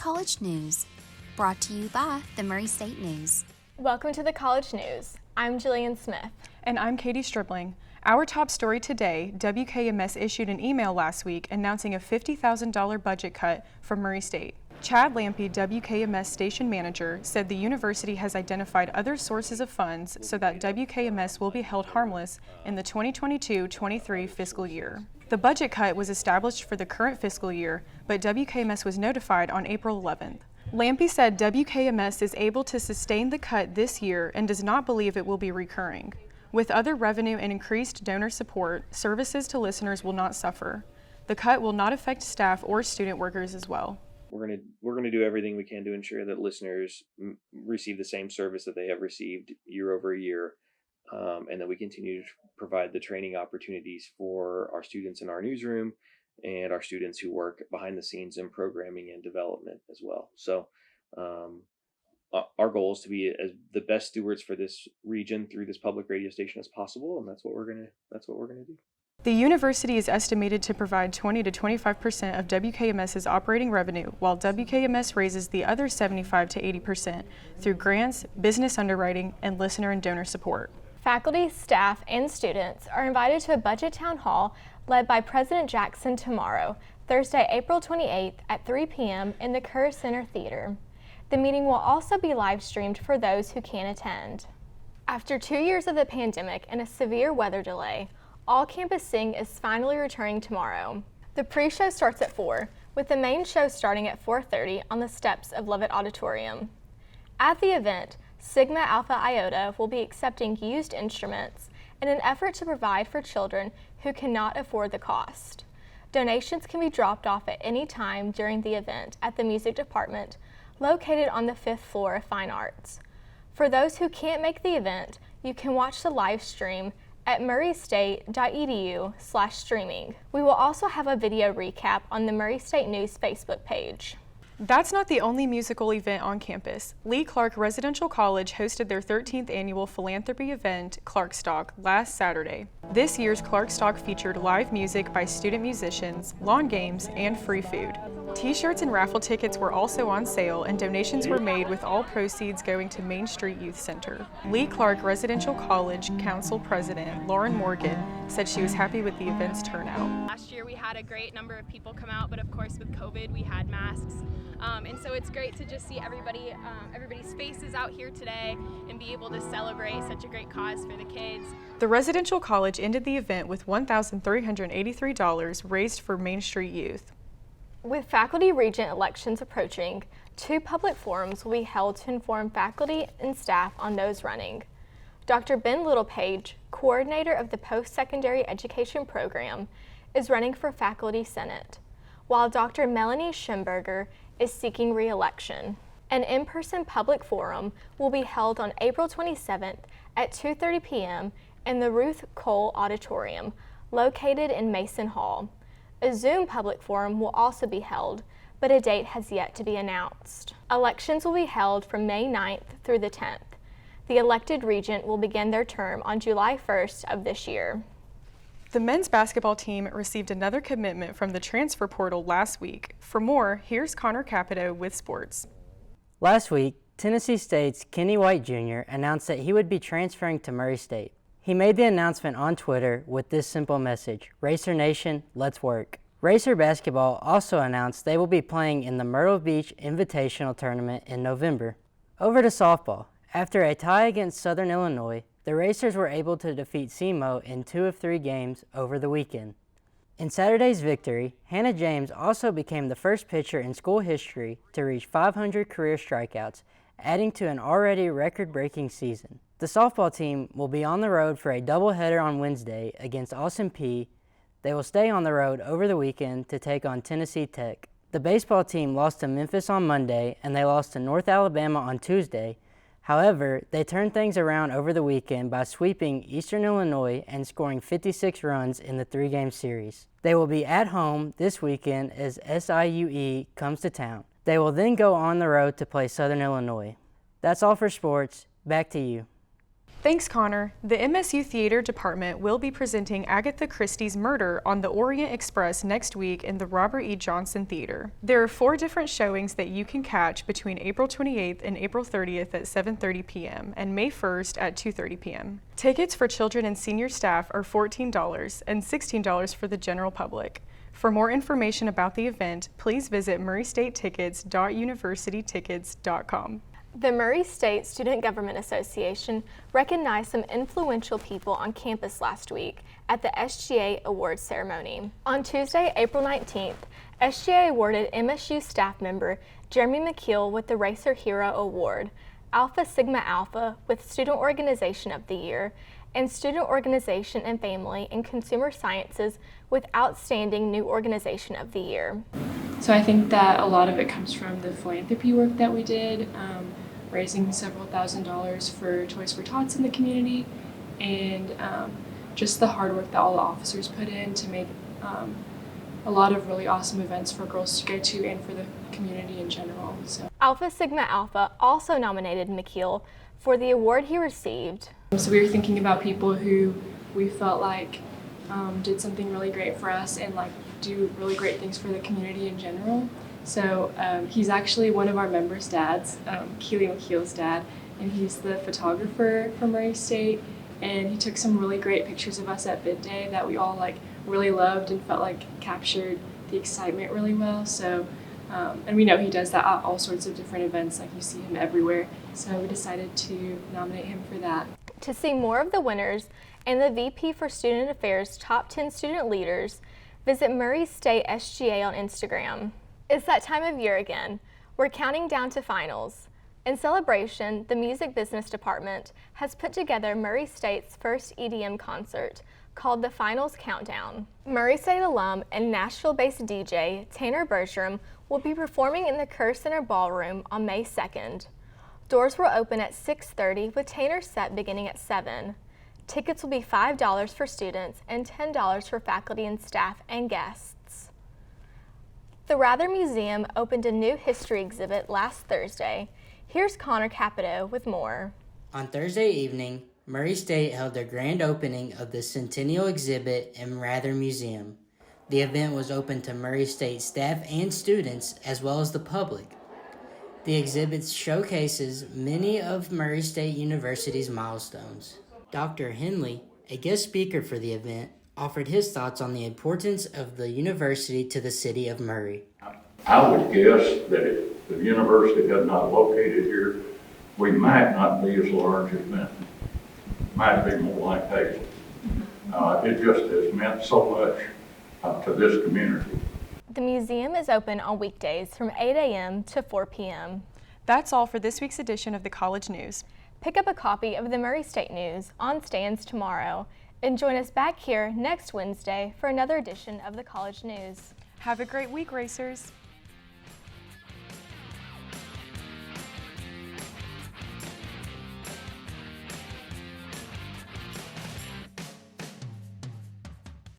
College News, brought to you by the Murray State News. Welcome to the College News. I'm Jillian Smith. And I'm Katie Stribling. Our top story today, WKMS issued an email last week announcing a $50,000 budget cut for Murray State. Chad Lampe, WKMS station manager, said the university has identified other sources of funds so that WKMS will be held harmless in the 2022-23 fiscal year. The budget cut was established for the current fiscal year, but WKMS was notified on April 11th. Lampe said WKMS is able to sustain the cut this year and does not believe it will be recurring. With other revenue and increased donor support, services to listeners will not suffer. The cut will not affect staff or student workers as well. We're going to do everything we can to ensure that listeners receive the same service that they have received year over year, and that we continue to provide the training opportunities for our students in our newsroom and our students who work behind the scenes in programming and development as well. So our goal is to be as the best stewards for this region through this public radio station as possible, and that's what we're going to do. The university is estimated to provide 20 to 25% of WKMS's operating revenue, while WKMS raises the other 75 to 80% through grants, business underwriting, and listener and donor support. Faculty, staff, and students are invited to a budget town hall led by President Jackson tomorrow, Thursday, April 28th at 3 p.m. in the Kerr Center Theater. The meeting will also be live streamed for those who can attend. After 2 years of the pandemic and a severe weather delay, All Campus Sing is finally returning tomorrow. The pre-show starts at 4, with the main show starting at 4:30 on the steps of Lovett Auditorium. At the event, Sigma Alpha Iota will be accepting used instruments in an effort to provide for children who cannot afford the cost. Donations can be dropped off at any time during the event at the music department, located on the 5th floor of Fine Arts. For those who can't make the event, you can watch the live stream at murraystate.edu/streaming. We will also have a video recap on the Murray State News Facebook page. That's not the only musical event on campus. Lee Clark Residential College hosted their 13th annual philanthropy event, Clarkstock, last Saturday. This year's Clarkstock featured live music by student musicians, lawn games, and free food. T-shirts and raffle tickets were also on sale, and donations were made with all proceeds going to Main Street Youth Center. Lee Clark Residential College Council President Lauren Morgan said she was happy with the event's turnout. Last year we had a great number of people come out, but of course with COVID we had masks. And so it's great to just see everybody's faces out here today and be able to celebrate such a great cause for the kids. The residential college ended the event with $1,383 raised for Main Street Youth. With faculty regent elections approaching, 2 public forums will be held to inform faculty and staff on those running. Dr. Ben Littlepage, coordinator of the post-secondary education program, is running for faculty senate, while Dr. Melanie Schimberger is seeking re-election. An in-person public forum will be held on April 27th at 2:30 p.m. in the Ruth Cole Auditorium, located in Mason Hall. A Zoom public forum will also be held, but a date has yet to be announced. Elections will be held from May 9th through the 10th. The elected regent will begin their term on July 1st of this year. The men's basketball team received another commitment from the transfer portal last week. For more, here's Connor Capito with sports. Last week, Tennessee State's Kenny White Jr. announced that he would be transferring to Murray State. He made the announcement on Twitter with this simple message: Racer Nation, let's work. Racer Basketball also announced they will be playing in the Myrtle Beach Invitational Tournament in November. Over to softball. After a tie against Southern Illinois, the Racers were able to defeat SEMO in 2 of 3 games over the weekend. In Saturday's victory, Hannah James also became the first pitcher in school history to reach 500 career strikeouts, adding to an already record-breaking season. The softball team will be on the road for a doubleheader on Wednesday against Austin Peay. They will stay on the road over the weekend to take on Tennessee Tech. The baseball team lost to Memphis on Monday, and they lost to North Alabama on Tuesday. However, they turned things around over the weekend by sweeping Eastern Illinois and scoring 56 runs in the 3-game series. They will be at home this weekend as SIUE comes to town. They will then go on the road to play Southern Illinois. That's all for sports. Back to you. Thanks, Connor. The MSU Theater Department will be presenting Agatha Christie's Murder on the Orient Express next week in the Robert E. Johnson Theater. There are 4 different showings that you can catch between April 28th and April 30th at 7:30 p.m. and May 1st at 2:30 p.m. Tickets for children and senior staff are $14 and $16 for the general public. For more information about the event, please visit murraystatetickets.universitytickets.com. The Murray State Student Government Association recognized some influential people on campus last week at the SGA Awards ceremony. On Tuesday, April 19th, SGA awarded MSU staff member Jeremy McKeel with the Racer Hero Award, Alpha Sigma Alpha with Student Organization of the Year, and Student Organization and Family and Consumer Sciences with Outstanding New Organization of the Year. So I think that a lot of it comes from the philanthropy work that we did, raising several $1,000s for Toys for Tots in the community, and just the hard work that all the officers put in to make a lot of really awesome events for girls to go to and for the community in general. So Alpha Sigma Alpha also nominated McKeel for the award he received. So we were thinking about people who we felt like did something really great for us and like do really great things for the community in general. So he's actually one of our members' dads, Keely McKeel's dad, and he's the photographer for Murray State, and he took some really great pictures of us at bid day that we all like really loved and felt like captured the excitement really well. So and we know he does that at all sorts of different events, like you see him everywhere, so we decided to nominate him for that. To see more of the winners and the VP for Student Affairs Top 10 Student Leaders, visit Murray State SGA on Instagram. It's that time of year again. We're counting down to finals. In celebration, the Music Business Department has put together Murray State's first EDM concert called the Finals Countdown. Murray State alum and Nashville-based DJ Tanner Bergeron will be performing in the Kerr Center Ballroom on May 2nd. Doors will open at 6:30 with Tanner's set beginning at 7. Tickets will be $5 for students and $10 for faculty and staff and guests. The Rather Museum opened a new history exhibit last Thursday. Here's Connor Capito with more. On Thursday evening, Murray State held their grand opening of the Centennial exhibit in Rather Museum. The event was open to Murray State staff and students as well as the public. The exhibit showcases many of Murray State University's milestones. Dr. Henley, a guest speaker for the event, offered his thoughts on the importance of the university to the city of Murray. I would guess that if the university had not located here, we might not be as large as Benton. Might be more like Hazel. It just has meant so much to this community. The museum is open on weekdays from 8 a.m. to 4 p.m. That's all for this week's edition of the College News. Pick up a copy of the Murray State News on stands tomorrow and join us back here next Wednesday for another edition of the College News. Have a great week, Racers.